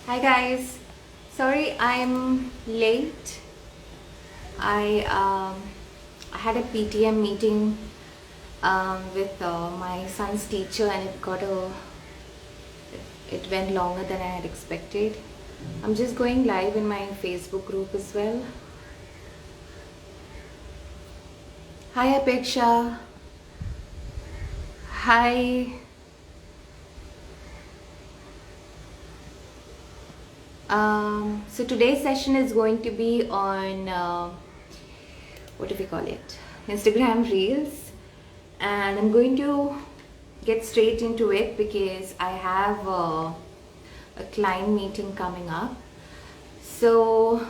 Hi guys, sorry I'm late. I had a PTM meeting with my son's teacher, and it went longer than I had expected. I'm just going live in my Facebook group as well. Hi Apeksha. Hi. So today's session is going to be on what do we call it? Instagram Reels, and I'm going to get straight into it because I have a client meeting coming up. So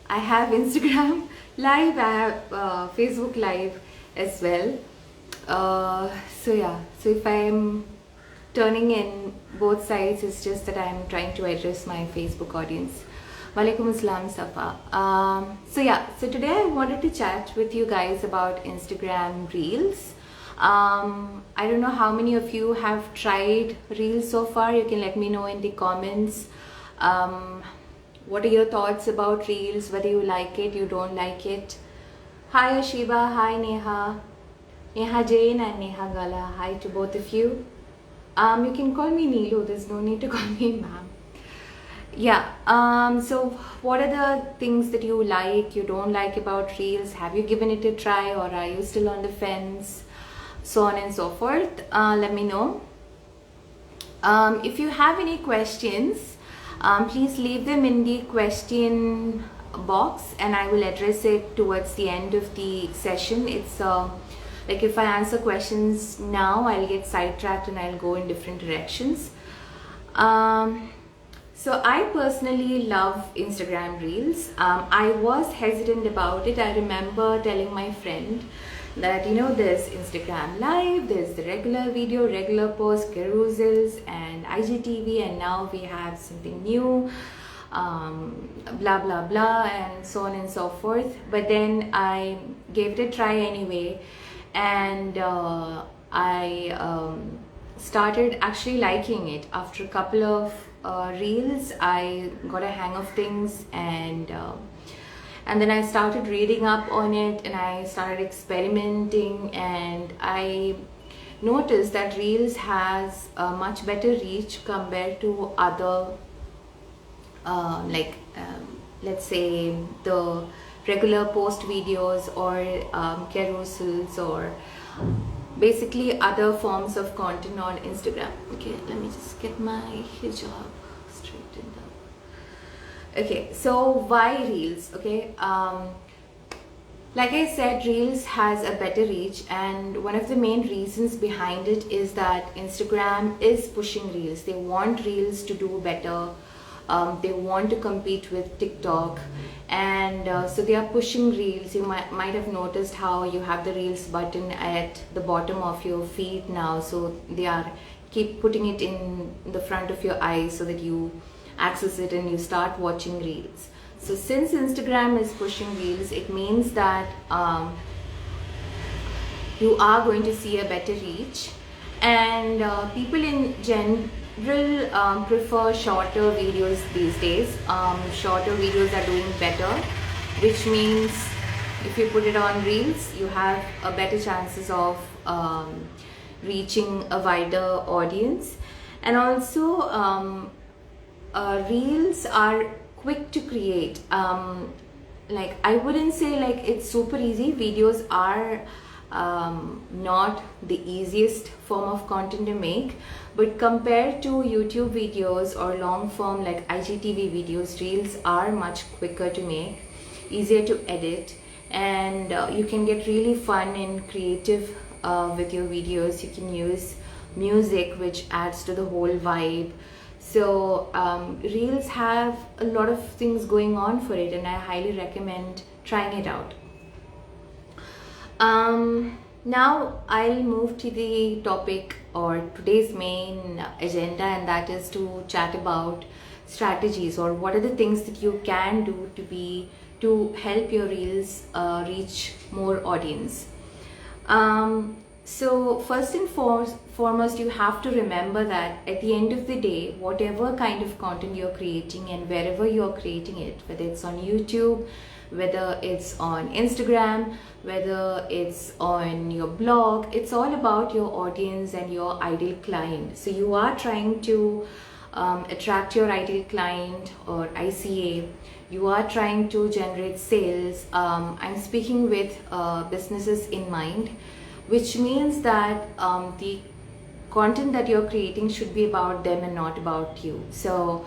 I have Instagram Live, I have Facebook Live as well. So yeah, so if I'm turning in both sides, it's just that I'm trying to address my Facebook audience. Walaikum Assalam, Safa. So today I wanted to chat with you guys about Instagram Reels. I don't know how many of you have tried Reels so far. You can let me know in the comments. What are your thoughts about Reels? Whether you like it, you don't like it. Hi Ashiba, hi Neha. Neha Jain and Neha Gala. Hi to both of you. You can call me Neelu. There's no need to call me ma'am. Yeah. So what are the things that you like, you don't like about Reels? Have you given it a try, or are you still on the fence? So on and so forth. Let me know. If you have any questions, please leave them in the question box, and I will address it towards the end of the session. It's like if I answer questions now, I'll get sidetracked and I'll go in different directions. So I personally love Instagram Reels. I was hesitant about it. I remember telling my friend that there's Instagram Live, there's the regular video, regular post, carousels, and IGTV, and now we have something new, blah blah blah, and so on and so forth. But then I gave it a try anyway, and I started actually liking it. After a couple of reels, I got a hang of things, and then I started reading up on it, and I started experimenting, and I noticed that Reels has a much better reach compared to other let's say the regular post videos, or carousels, or basically other forms of content on Instagram. Okay, let me just get my hijab straightened up. Okay, so why Reels? Okay, like I said, Reels has a better reach, and one of the main reasons behind it is that Instagram is pushing Reels. They want Reels to do better. They want to compete with TikTok, and so they are pushing Reels. You might have noticed how you have the Reels button at the bottom of your feed now, so they are keep putting it in the front of your eyes so that you access it and you start watching Reels. So since Instagram is pushing Reels, it means that you are going to see a better reach, and people in general prefer shorter videos these days. Shorter videos are doing better, which means if you put it on Reels, you have a better chances of reaching a wider audience. And also Reels are quick to create. Like, I wouldn't say like it's super easy. Videos are not the easiest form of content to make, but compared to YouTube videos or long form like IGTV videos, Reels are much quicker to make, easier to edit, and you can get really fun and creative with your videos. You can use music, which adds to the whole vibe. So Reels have a lot of things going on for it, and I highly recommend trying it out. Now I'll move to the topic, or today's main agenda, and that is to chat about strategies, or what are the things that you can do to help your Reels reach more audience. So first and foremost, you have to remember that at the end of the day, whatever kind of content you're creating and wherever you're creating it, whether it's on YouTube, whether it's on Instagram, whether it's on your blog, it's all about your audience and your ideal client. So you are trying to attract your ideal client or ICA. You are trying to generate sales. I'm speaking with businesses in mind, which means that the content that you're creating should be about them and not about you. So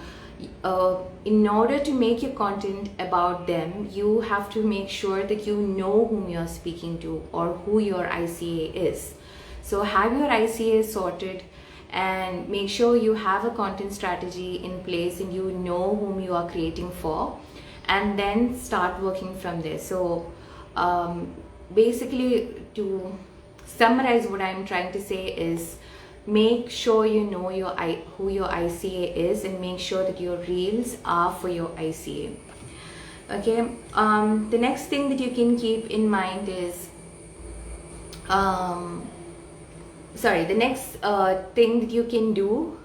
in order to make your content about them, you have to make sure that you know whom you're speaking to or who your ICA is. So have your ICA sorted and make sure you have a content strategy in place and you know whom you are creating for, and then start working from there. So basically, to summarize, what I'm trying to say is, make sure you know who your ICA is, and make sure that your reels are for your ICA. Okay. The next thing that you can keep in mind is the next thing that you can do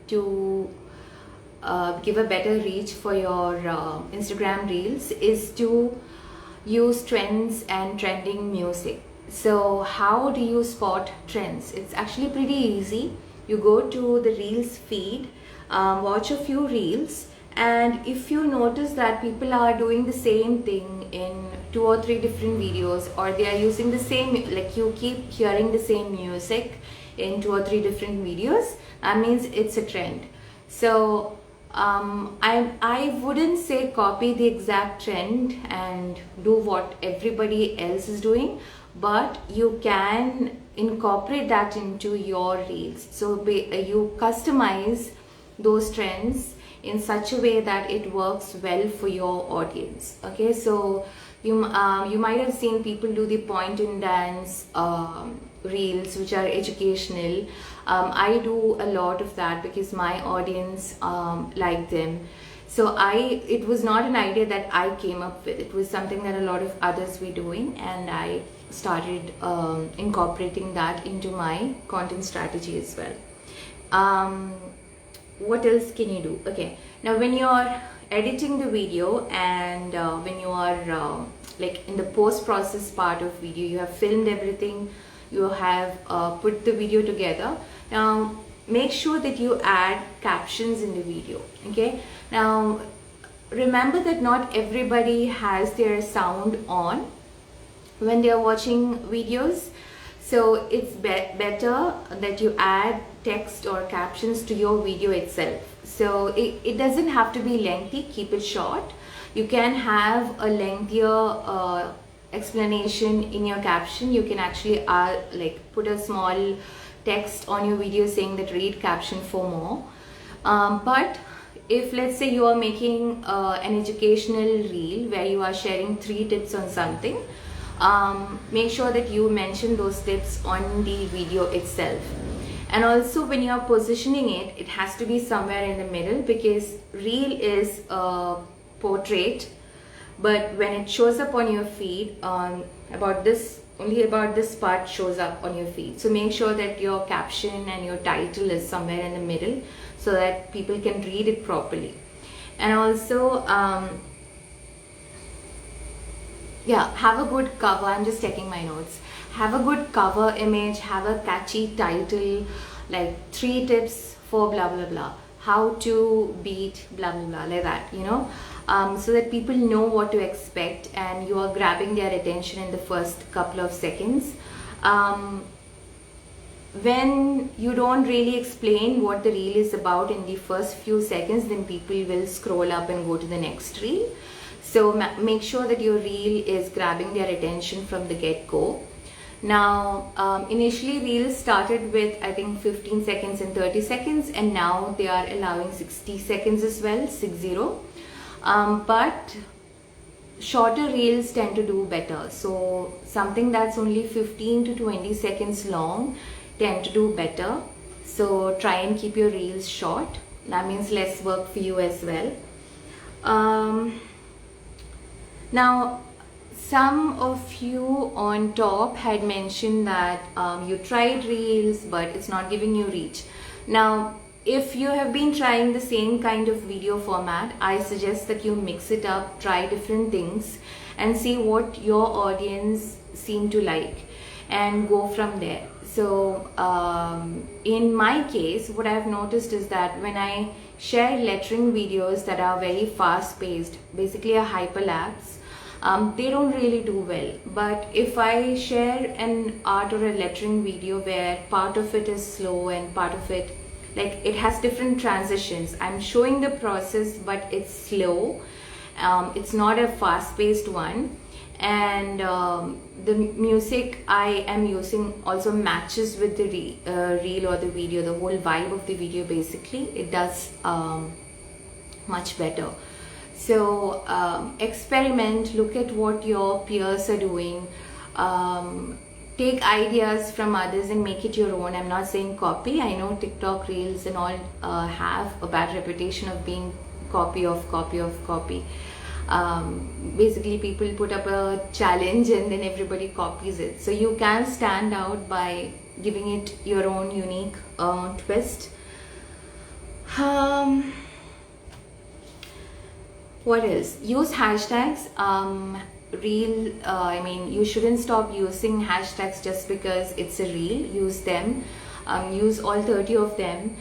to give a better reach for your Instagram reels is to use trends and trending music. So how do you spot trends? It's actually pretty easy. You go to the reels feed, watch a few reels, and if you notice that people are doing the same thing in 2 or 3 different videos, or they are using the same, like you keep hearing the same music in 2 or 3 different videos, that means it's a trend. So I wouldn't say copy the exact trend and do what everybody else is doing, but you can incorporate that into your reels. So you customize those trends in such a way that it works well for your audience. Okay, so you might have seen people do the point and dance reels, which are educational. I do a lot of that because my audience like them. So it was not an idea that I came up with. It was something that a lot of others were doing, and I started incorporating that into my content strategy as well. What else can you do? Okay, now when you're editing the video and when you are like in the post-process part of video, you have filmed everything, you have put the video together. Now make sure that you add captions in the video. Okay, now remember that not everybody has their sound on when they are watching videos, so it's better that you add text or captions to your video itself. So it doesn't have to be lengthy, keep it short. You can have a lengthier explanation in your caption. You can actually like put a small text on your video saying that read caption for more. But if, let's say, you are making an educational reel where you are sharing 3 tips on something, make sure that you mention those tips on the video itself. And also when you are positioning it, it has to be somewhere in the middle, because reel is a portrait, but when it shows up on your feed, only about this part shows up on your feed. So make sure that your caption and your title is somewhere in the middle so that people can read it properly. And also have a good cover. I'm just checking my notes. Have a good cover image, have a catchy title, like 3 tips for blah blah blah, how to beat blah blah blah, like that, so that people know what to expect and you are grabbing their attention in the first couple of seconds. When you don't really explain what the reel is about in the first few seconds, then people will scroll up and go to the next reel. So make sure that your reel is grabbing their attention from the get-go. Now, initially reels started with, I think, 15 seconds and 30 seconds, and now they are allowing 60 seconds as well, 60. But shorter reels tend to do better. So something that's only 15 to 20 seconds long tend to do better. So try and keep your reels short. That means less work for you as well. Now, some of you on top had mentioned that you tried Reels, but it's not giving you reach. Now, if you have been trying the same kind of video format, I suggest that you mix it up, try different things, and see what your audience seem to like, and go from there. So in my case, what I've noticed is that when I share lettering videos that are very fast paced, basically a hyperlapse, they don't really do well. But if I share an art or a lettering video where part of it is slow and part of it, like, it has different transitions, I'm showing the process but it's slow, it's not a fast paced one, and the music I am using also matches with the reel or the video, the whole vibe of the video. Basically it does much better. So experiment, look at what your peers are doing, take ideas from others and make it your own. I'm not saying copy. I know TikTok reels and all have a bad reputation of being copy of copy of copy. Basically people put up a challenge and then everybody copies it. So you can stand out by giving it your own unique twist. What else? Use hashtags. I mean, you shouldn't stop using hashtags just because it's a reel. Use them. Use all 30 of them.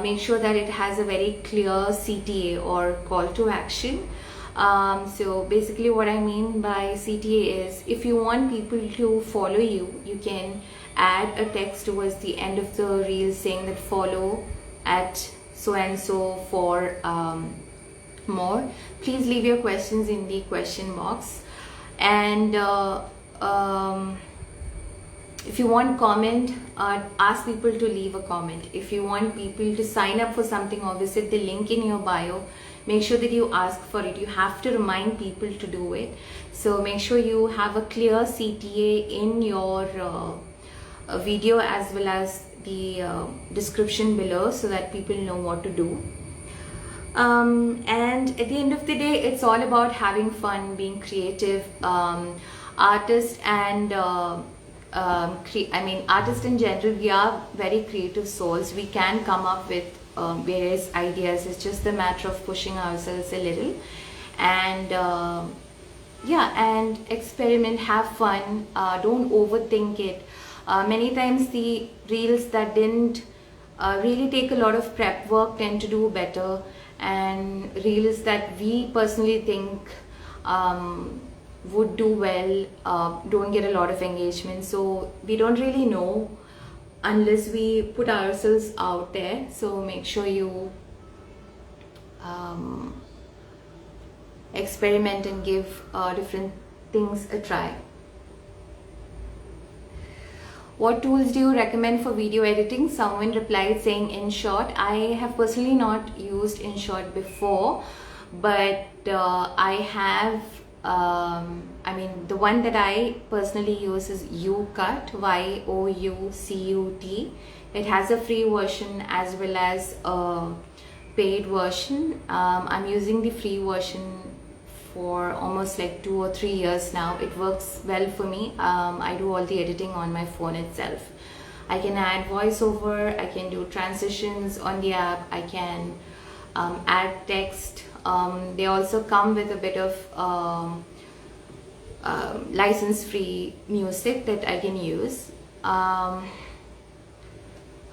Make sure that it has a very clear CTA or call to action. So basically what I mean by CTA is, if you want people to follow you, you can add a text towards the end of the reel saying that follow at so and so for more. Please leave your questions in the question box, and if you want comment, ask people to leave a comment. If you want people to sign up for something or visit the link in your bio, make sure that you ask for it. You have to remind people to do it. So make sure you have a clear CTA in your video as well as the description below, so that people know what to do. And at the end of the day, it's all about having fun, being creative. Artists and artists in general, we are very creative souls. We can come up with various ideas. It's just a matter of pushing ourselves a little, and and experiment, have fun, don't overthink it. Many times the reels that didn't really take a lot of prep work tend to do better, and reels that we personally think would do well don't get a lot of engagement. So we don't really know unless we put ourselves out there. So make sure you experiment and give different things a try. What tools do you recommend for video editing? Someone replied saying InShot. I have personally not used InShot before, but I have, the one that I personally use is YouCut, YOUCUT. It has a free version as well as a paid version. I'm using the free version for almost like 2 or 3 years now. It works well for me. I do all the editing on my phone itself. I can add voiceover, I can do transitions on the app, I can add text. They also come with a bit of license-free music that I can use.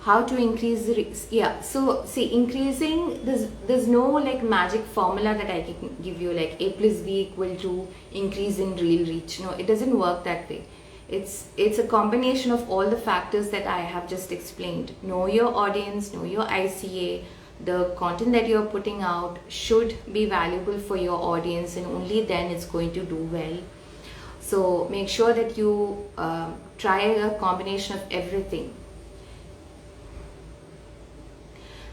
How to increase the reach? Yeah, so see, increasing, there's no like magic formula that I can give you, like A plus B equal to increase in reel reach. No, it doesn't work that way. It's a combination of all the factors that I have just explained. Know your audience, know your ICA. The content that you're putting out should be valuable for your audience, and only then it's going to do well. So make sure that you try a combination of everything.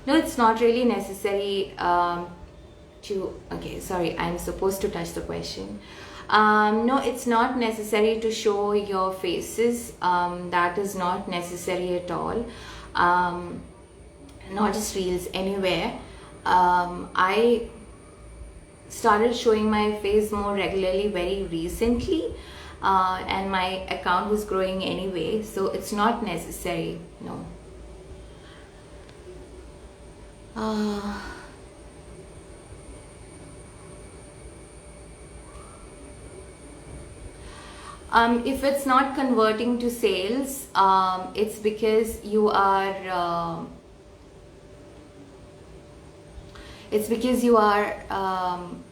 No, it's not really necessary okay, sorry, I'm supposed to touch the question. No, it's not necessary to show your faces. That is not necessary at all. Not just reels, anywhere. I started showing my face more regularly very recently, and my account was growing anyway, so it's not necessary, no. If it's not converting to sales, it's because you are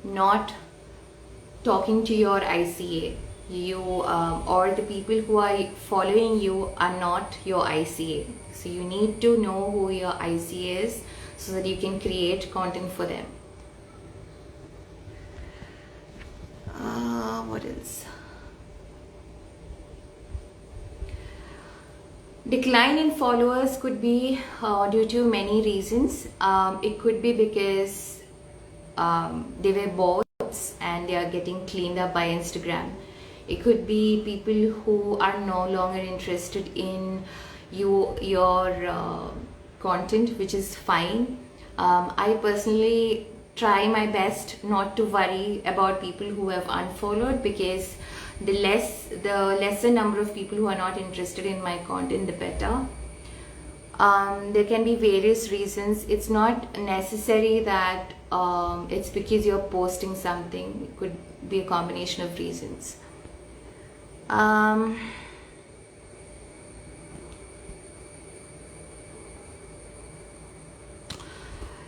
not talking to your ICA. You or the people who are following you are not your ICA. So you need to know who your ICA is so that you can create content for them. What else? Decline in followers could be due to many reasons. It could be because they were bots and they are getting cleaned up by Instagram. It could be people who are no longer interested in your content, which is fine. I personally try my best not to worry about people who have unfollowed, because the lesser number of people who are not interested in my content, the better. There can be various reasons. It's not necessary that it's because you're posting something. It could be a combination of reasons.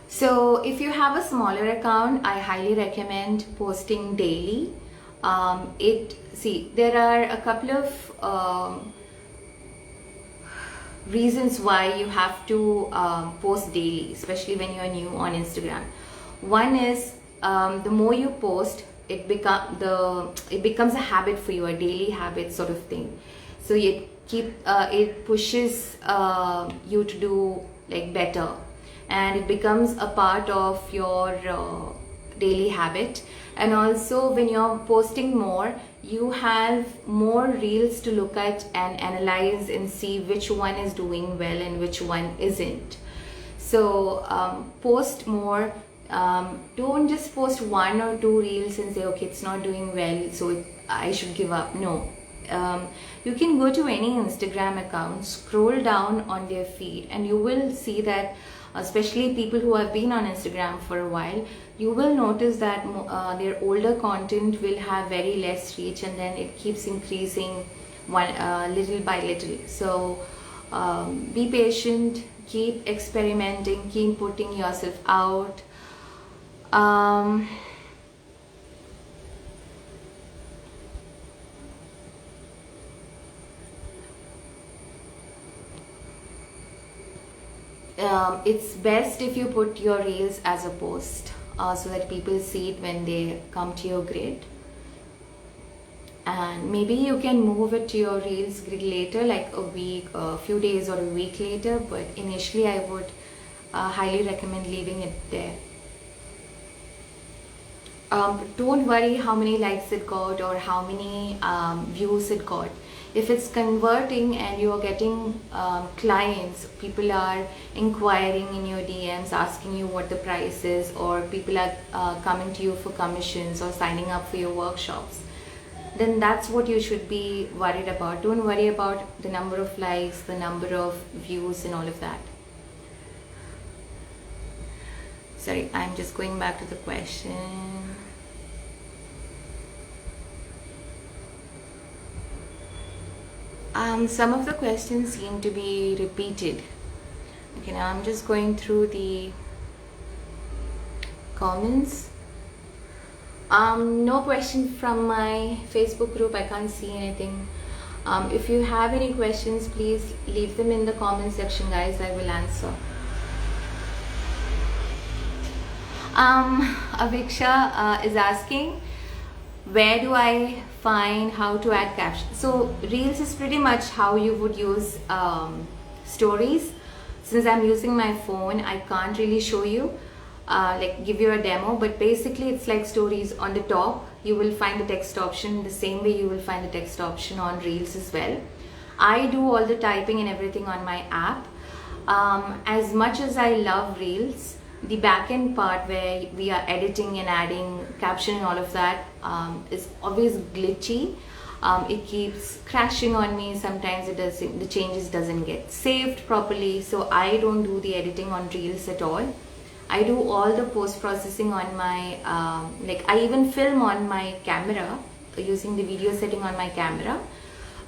So if you have a smaller account, I highly recommend posting daily. There are a couple of reasons why you have to post daily, especially when you're new on Instagram. One is the more you post, it becomes a habit for you, a daily habit sort of thing. So it pushes you to do like better, and it becomes a part of your daily habit. And also when you're posting more, you have more reels to look at and analyze and see which one is doing well and which one isn't. So post more. Don't just post 1 or 2 reels and say, okay, it's not doing well, so I should give up. No. You can go to any Instagram account, scroll down on their feed, and you will see that, especially people who have been on Instagram for a while, you will notice that their older content will have very less reach, and then it keeps increasing little by little. So be patient, keep experimenting, keep putting yourself out. It's best if you put your reels as a post, so that people see it when they come to your grid. And maybe you can move it to your reels grid later, like a few days or a week later, but initially I would highly recommend leaving it there. Don't worry how many likes it got or how many views it got. If it's converting and you're getting clients, people are inquiring in your DMs, asking you what the price is, or people are coming to you for commissions or signing up for your workshops, then that's what you should be worried about. Don't worry about the number of likes, the number of views and all of that. Sorry, I'm just going back to the question. Some of the questions seem to be repeated. Okay, now I'm just going through the comments. No question from my Facebook group. I can't see anything. If you have any questions, please leave them in the comment section, guys. I will answer. Aviksha is asking, where do I find how to add captions? So Reels is pretty much how you would use stories. Since I'm using my phone, I can't really show you, like give you a demo, but basically it's like stories. On the top you will find the text option, the same way you will find the text option on Reels as well. I do all the typing and everything on my app. As much as I love Reels, the back end part where we are editing and adding caption and all of that is always glitchy. It keeps crashing on me. Sometimes the changes doesn't get saved properly, so I don't do the editing on Reels at all. I do all the post processing on my like I even film on my camera using the video setting on my camera.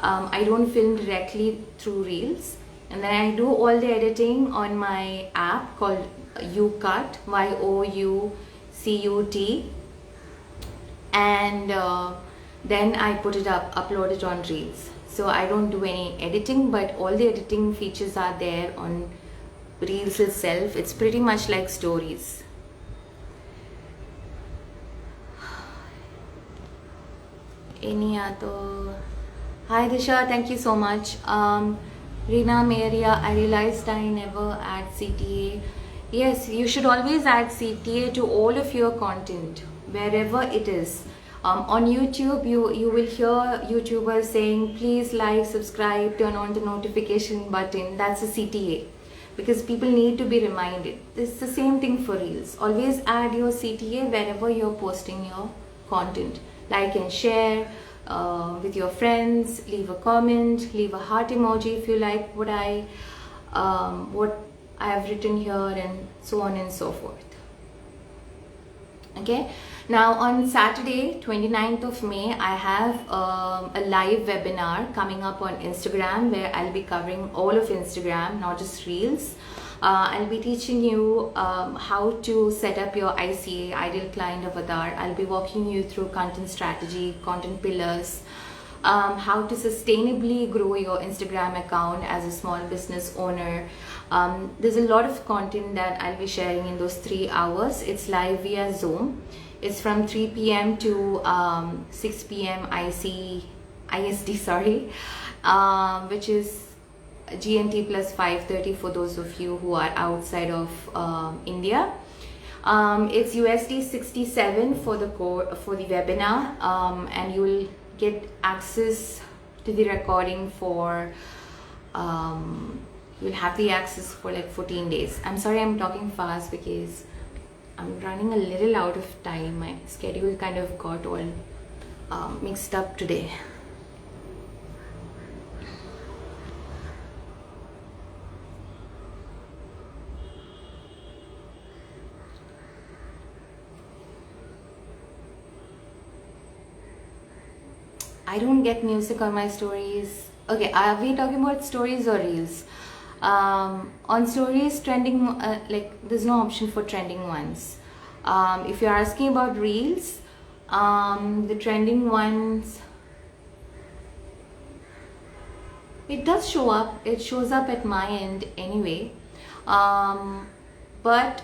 I don't film directly through Reels, and then I do all the editing on my app called YouCut, YOUCUT, and then I put it up, upload it on Reels. So I don't do any editing, but all the editing features are there on Reels itself. It's pretty much like stories. Any other? Hi Disha, thank you so much. Rina Maria, I realized I never add CTA. Yes, you should always add CTA to all of your content, wherever it is. On YouTube, you will hear YouTubers saying, please like, subscribe, turn on the notification button. That's a CTA, because people need to be reminded. It's the same thing for Reels. Always add your CTA wherever you're posting your content. Like and share with your friends, leave a comment, leave a heart emoji if you like what I have written here, and so on and so forth. Okay, now on Saturday 29th of May I have a live webinar coming up on Instagram where I'll be covering all of Instagram, not just Reels. I'll be teaching you how to set up your ICA, Ideal Client Avatar. I'll be walking you through content strategy, content pillars, how to sustainably grow your Instagram account as a small business owner. There's a lot of content that I'll be sharing in those 3 hours. It's live via Zoom. It's from 3 p.m. to 6 p.m. IST, sorry, which is GMT plus 5:30 for those of you who are outside of India. It's USD 67 for the webinar, and you will get access to the recording for you'll have the access for like 14 days. I'm sorry I'm talking fast because I'm running a little out of time. My schedule kind of got all mixed up today. I don't get music on my stories. Okay, are we talking about stories or Reels? On stories, trending, like there's no option for trending ones. If you're asking about Reels, the trending ones, it does show up. It shows up at my end anyway. But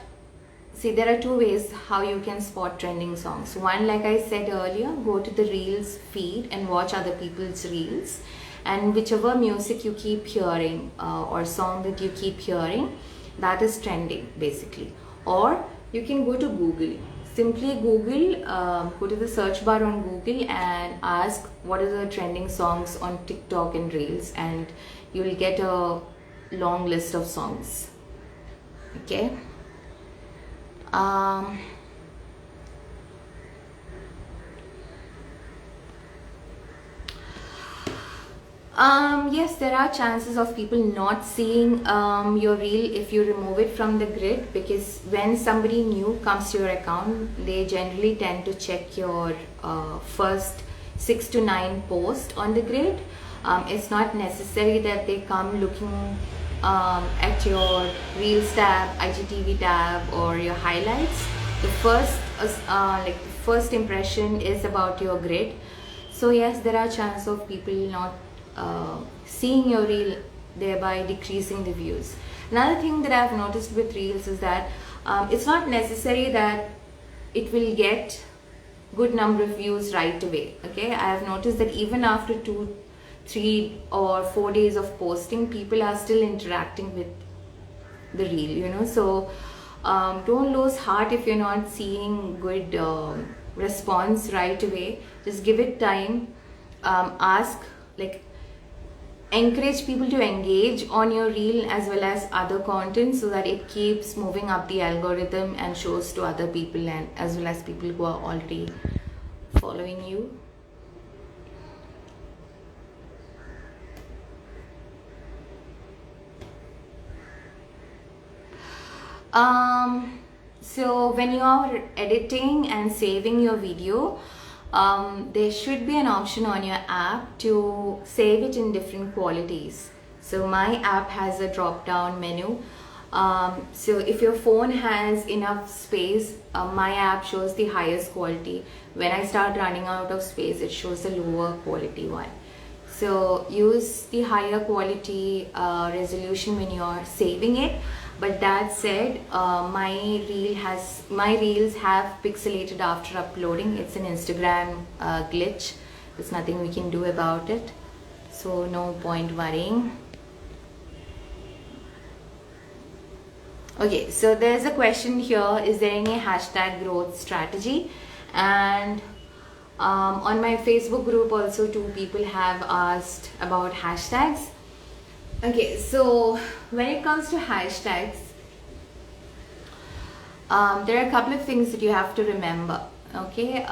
see, there are 2 ways how you can spot trending songs. One, like I said earlier, go to the Reels feed and watch other people's Reels, and whichever music you keep hearing or song that you keep hearing, that is trending basically. Or you can go to Google. Simply Google, go to the search bar on Google and ask what are the trending songs on TikTok and Reels, and you will get a long list of songs. Okay. Yes, there are chances of people not seeing your reel if you remove it from the grid, because when somebody new comes to your account, they generally tend to check your first 6 to 9 posts on the grid. It's not necessary that they come looking at your Reels tab, IGTV tab, or your highlights. The first impression is about your grid. So yes, there are chances of people not seeing your reel, thereby decreasing the views. Another thing that I've noticed with Reels is that it's not necessary that it will get good number of views right away. Okay, I have noticed that even after 2, 3 or 4 days of posting, people are still interacting with the reel, you know. So don't lose heart if you're not seeing good response right away. Just give it time. Ask, like, encourage people to engage on your reel as well as other content, so that it keeps moving up the algorithm and shows to other people, and as well as people who are already following you. So when you are editing and saving your video, there should be an option on your app to save it in different qualities. So my app has a drop down menu. So if your phone has enough space, my app shows the highest quality. When I start running out of space, it shows a lower quality one. So use the higher quality resolution when you are saving it. But that said, my reels have pixelated after uploading. It's an Instagram glitch. There's nothing we can do about it, so no point worrying. Okay, so there's a question here: is there any hashtag growth strategy? And on my Facebook group also 2 people have asked about hashtags. Okay, so when it comes to hashtags, there are a couple of things that you have to remember. Okay,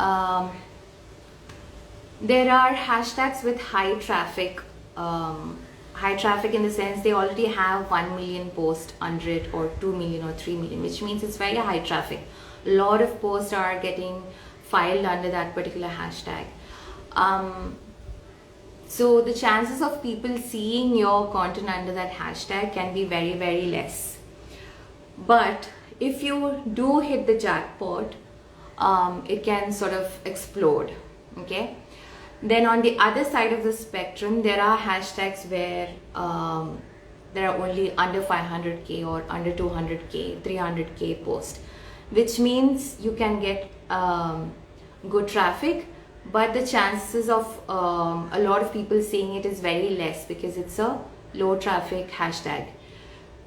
there are hashtags with high traffic. High traffic in the sense they already have 1 million posts under it, or 2 million or 3 million, which means it's very high traffic. A lot of posts are getting filed under that particular hashtag. So the chances of people seeing your content under that hashtag can be very, very less. But if you do hit the jackpot, it can sort of explode. Okay. Then on the other side of the spectrum, there are hashtags where there are only under 500k or under 200k, 300k posts, which means you can get good traffic, but the chances of a lot of people seeing it is very less because it's a low traffic hashtag.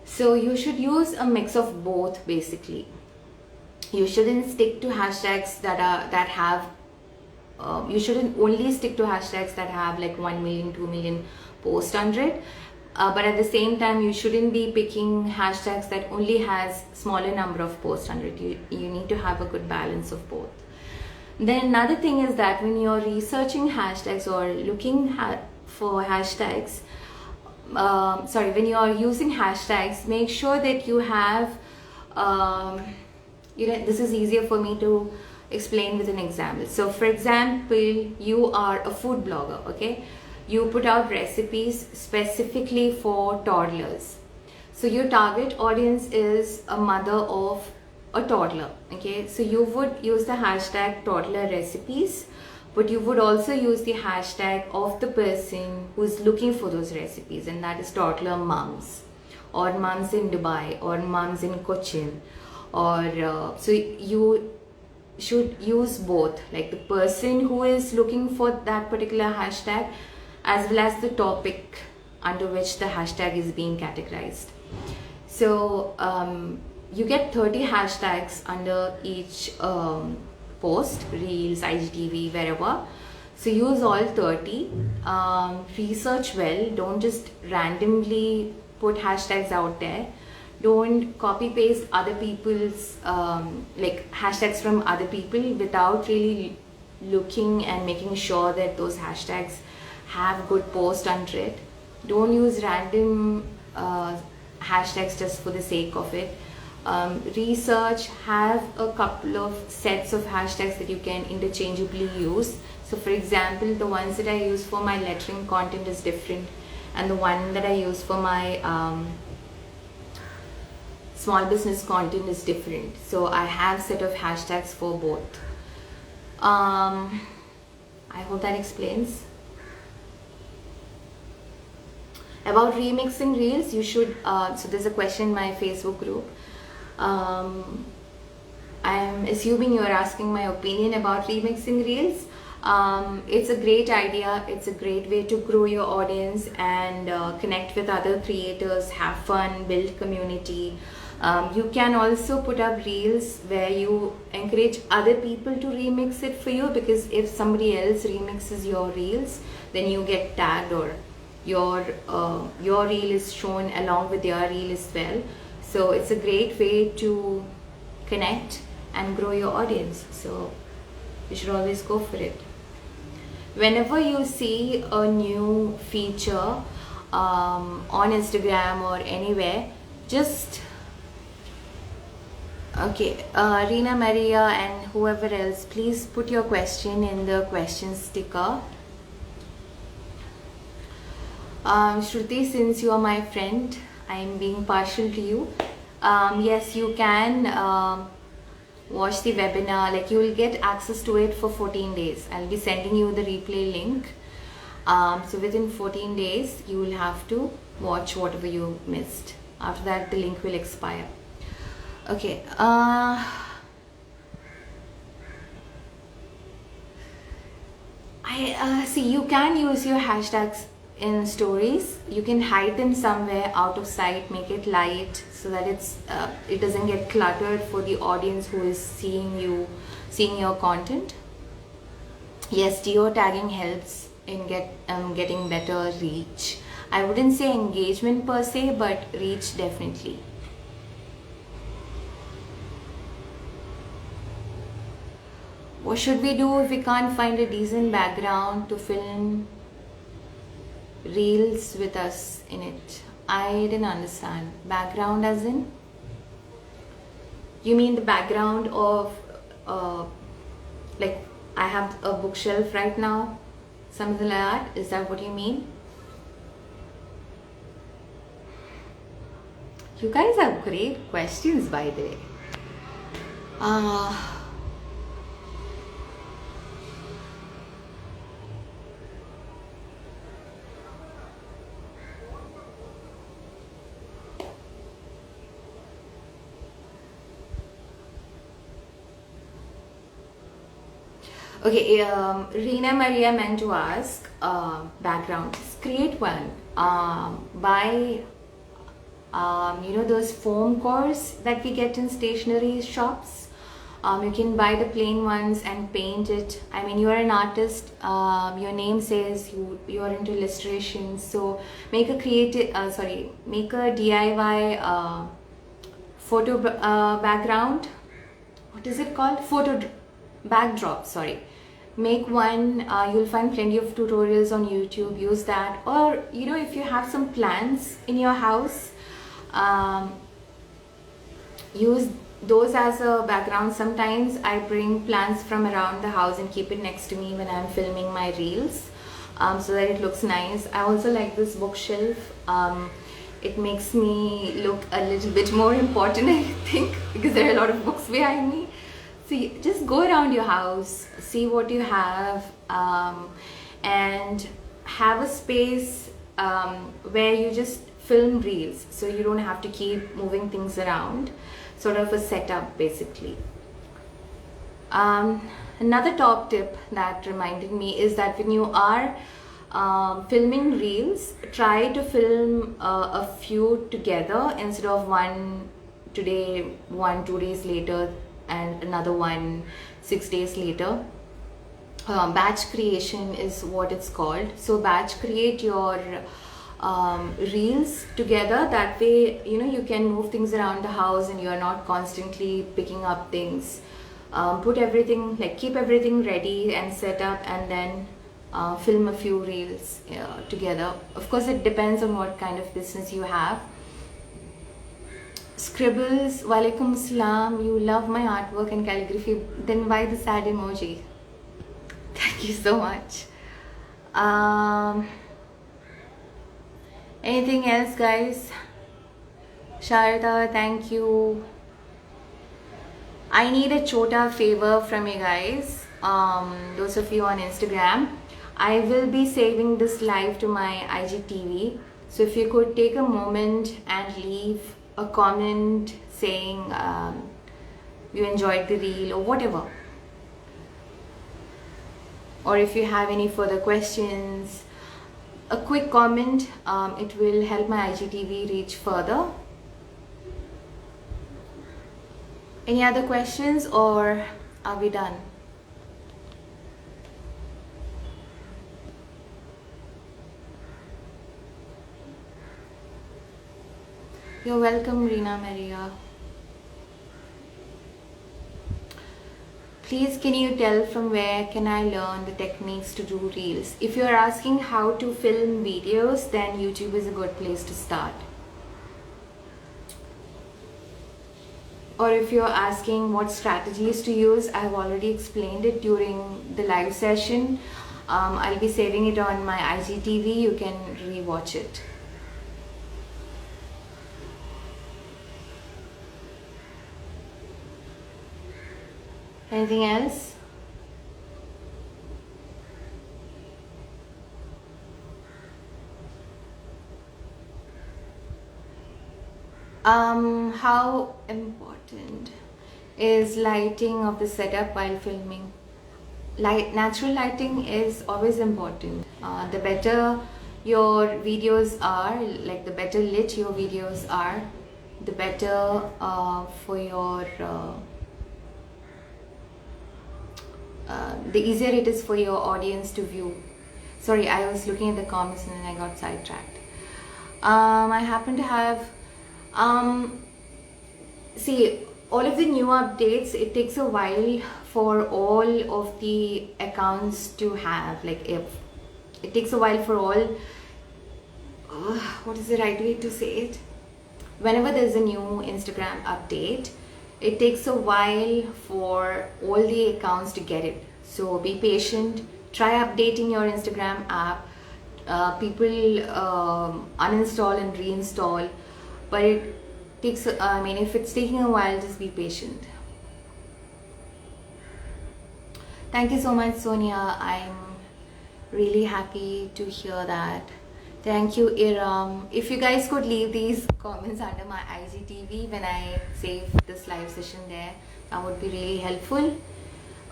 So you should use a mix of both basically. You shouldn't stick to hashtags that have you shouldn't only stick to hashtags that have like 1 million, 2 million posts under it. But at the same time, you shouldn't be picking hashtags that only has smaller number of posts under it. You need to have a good balance of both. Then another thing is that when you're researching hashtags or looking for hashtags, when you're using hashtags, make sure that you have, this is easier for me to explain with an example. So for example, you are a food blogger, okay? You put out recipes specifically for toddlers. So your target audience is a mother of a toddler, okay? So you would use the hashtag toddler recipes, but you would also use the hashtag of the person who is looking for those recipes, and that is toddler mums, or mums in Dubai, or mums in Cochin, or so you should use both, like the person who is looking for that particular hashtag as well as the topic under which the hashtag is being categorized. So you get 30 hashtags under each post, reels, IGTV, wherever. So use all 30. Research well, don't just randomly put hashtags out there. Don't copy paste other people's like hashtags from other people without really looking and making sure that those hashtags have good posts under it. Don't use random hashtags just for the sake of it. Research, have a couple of sets of hashtags that you can interchangeably use. So for example, the ones that I use for my lettering content is different, and the one that I use for my small business content is different. So I have set of hashtags for both. I hope that explains. About remixing reels, you should, so there's a question in my Facebook group. I'm assuming you're asking my opinion about remixing reels. It's a great idea. It's a great way to grow your audience and connect with other creators, have fun, build community. You can also put up reels where you encourage other people to remix it for you, because if somebody else remixes your reels, then you get tagged or your reel is shown along with their reel as well. So it's a great way to connect and grow your audience. So you should always go for it. Whenever you see a new feature on Instagram or anywhere, just okay, Rina Maria and whoever else, please put your question in the question sticker. Shruti, since you are my friend, I am being partial to you. Yes, you can watch the webinar. Like, you will get access to it for 14 days. I'll be sending you the replay link. So within 14 days, you will have to watch whatever you missed. After that, the link will expire. Okay. See, you can use your hashtags in stories. You can hide them somewhere out of sight, make it light so that it doesn't get cluttered for the audience who is seeing your content. Yes, geotagging helps in getting better reach. I wouldn't say engagement per se, but reach definitely. What should we do if we can't find a decent background to film reels with us in it? I didn't understand. Background as in? You mean the background of like I have a bookshelf right now? Something like that? Is that what you mean? You guys have great questions, by the way. Okay, Rina Maria meant to ask background. Just create one by those foam cores that we get in stationery shops. You can buy the plain ones and paint it. I mean, you are an artist. Your name says you are into illustration. So make a make a DIY photo background. What is it called? Photo backdrop. Sorry. Make one. You'll find plenty of tutorials on YouTube. Use that, or if you have some plants in your house, use those as a background. Sometimes I bring plants from around the house and keep it next to me when I'm filming my reels, so that it looks nice. I also like this bookshelf. It makes me look a little bit more important, I think, because there are a lot of books behind me. So just go around your house, see what you have, and have a space where you just film reels, so you don't have to keep moving things around. Sort of a setup, basically. Another top tip that reminded me is that when you are filming reels, try to film a few together instead of one today, 2 days later, and another one 6 days later. Batch creation is what it's called. So batch create your reels together. That way you can move things around the house and you're not constantly picking up things. Put everything, keep everything ready and set up, and then film a few reels together. Of course, it depends on what kind of business you have. Scribbles, walaikum salam, you love my artwork and calligraphy, then why the sad emoji? Thank you so much. Anything else, guys? Sharda, thank you. I need a chota favor from you guys, those of you on Instagram. I will be saving this live to my IGTV, so if you could take a moment and leave a comment saying you enjoyed the reel or whatever, or if you have any further questions, a quick comment. It will help my IGTV reach further. Any other questions, or are we done? You're welcome, Rina Maria. Please, can you tell from where can I learn the techniques to do reels? If you're asking how to film videos, then YouTube is a good place to start. Or if you're asking what strategies to use, I've already explained it during the live session. I'll be saving it on my IGTV. You can rewatch it. Anything else? How important is lighting of the setup while filming? Natural lighting is always important. The better your videos are, like the better lit your videos are, the better for your the easier it is for your audience to view. Sorry, I was looking at the comments and then I got sidetracked. I happen to have see, all of the new updates, it takes a while for all of the accounts to have, like, if it takes a while for all what is the right way to say it, whenever there's a new Instagram update, it takes a while for all the accounts to get it. So be patient, try updating your Instagram app. People uninstall and reinstall, but it takes, I mean, if it's taking a while, just be patient. Thank you so much, Sonia. I'm really happy to hear that. Thank you, Iram. If you guys could leave these comments under my IGTV when I save this live session there, that would be really helpful.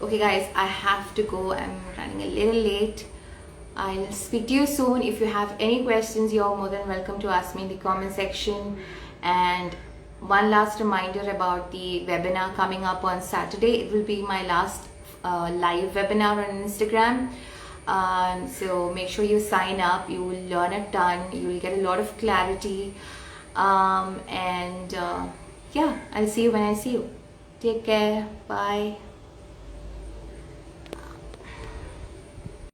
Okay guys, I have to go. I'm running a little late. I'll speak to you soon. If you have any questions, you're more than welcome to ask me in the comment section. And one last reminder about the webinar coming up on Saturday. It will be my last live webinar on Instagram. So make sure you sign up. You will learn a ton. You will get a lot of clarity. Yeah, I'll see you when I see you. Take care. Bye.